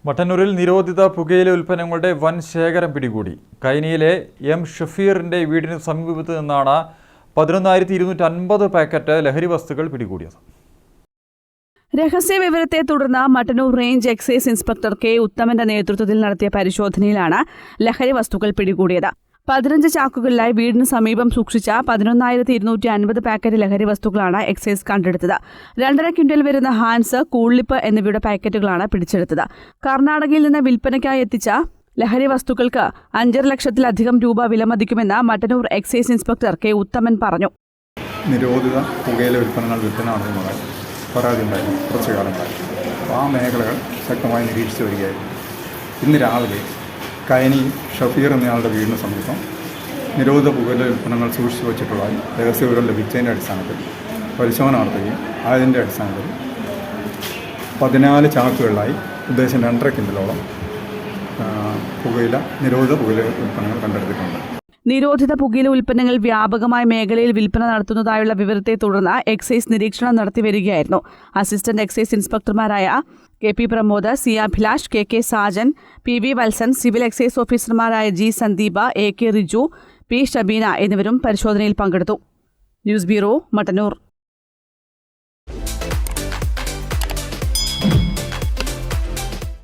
മട്ടന്നൂരിൽ നിരോധിത പുകയില ഉൽപ്പന്നങ്ങളുടെ വൻ ശേഖരം പിടികൂടി. കൈനിയിലെ എം ഷഫീറിന്റെ വീടിന് സമീപത്ത് നിന്നാണ് 11,250 പാക്കറ്റ് ലഹരി വസ്തുക്കൾ പിടികൂടിയത്. രഹസ്യ വിവരത്തെ തുടർന്ന് Mattannur range excise inspector K ഉത്തമന്റെ നേതൃത്വത്തിൽ നടത്തിയ പരിശോധനയിലാണ് ലഹരി വസ്തുക്കൾ പിടികൂടിയത്. 15 ചാക്കുകളിലായി വീടിന് സമീപം സൂക്ഷിച്ച 11,250 പാക്കറ്റ് ലഹരി വസ്തുക്കളാണ് എക്സൈസ് കണ്ടെടുത്തത്. 2.5 ക്വിന്റൽ വരുന്ന ഹാൻസ്, കൂള്ളിപ്പ് എന്നിവയുടെ പാക്കറ്റുകളാണ് പിടിച്ചെടുത്തത്. കർണാടകയിൽ നിന്ന് വിൽപ്പനയ്ക്കായി എത്തിച്ച ലഹരി വസ്തുക്കൾക്ക് 5.5 ലക്ഷത്തിലധികം രൂപ വിലമതിക്കുമെന്ന് മട്ടന്നൂർ എക്സൈസ് ഇൻസ്പെക്ടർ കെ ഉത്തമൻ പറഞ്ഞു. നിരോധിത പുകയില ഉൽപ്പന്നങ്ങൾ വിൽപ്പന നടത്തുന്നതായി പരാതി ഉണ്ടായിരുന്നു കുറച്ചു കാലമായി. അപ്പോൾ ആ മേഖലകൾ ശക്തമായി നിരീക്ഷിച്ചു വരികയായിരുന്നു. ഇന്ന് രാവിലെ കൈനി ഷഫീർ എന്നയാളുടെ വീടിന് സമീപം നിരോധിത പുകയില ഉൽപ്പന്നങ്ങൾ സൂക്ഷിച്ചു വച്ചിട്ടുള്ളതായി രഹസ്യവിവരം ലഭിച്ചതിൻ്റെ അടിസ്ഥാനത്തിൽ പരിശോധന നടത്തുകയും അതിൻ്റെ അടിസ്ഥാനത്തിൽ 14 ചാക്കുകളിലായി ഉദ്ദേശം 2.5 ക്വിൻ്റലോളം നിരോധിത പുകയില ഉൽപ്പന്നങ്ങൾ കണ്ടെടുത്തിട്ടുണ്ട്. നിരോധിത പുകയില ഉൽപ്പന്നങ്ങൾ വ്യാപകമായ മേഖലയിൽ വിൽപ്പന നടത്തുന്നതായുള്ള വിവരത്തെ തുടർന്ന് എക്സൈസ് നിരീക്ഷണം നടത്തിവരികയായിരുന്നു. അസിസ്റ്റന്റ് എക്സൈസ് ഇൻസ്പെക്ടർമാരായ K P Pramod, C Abhilash, K K Sajan, P V Valsan, civil excise ഓഫീസർമാരായ G Sandeepa, A K Riju, P Shabeena എന്നിവരും പരിശോധനയിൽ പങ്കെടുത്തു. News bureau, Mattannur.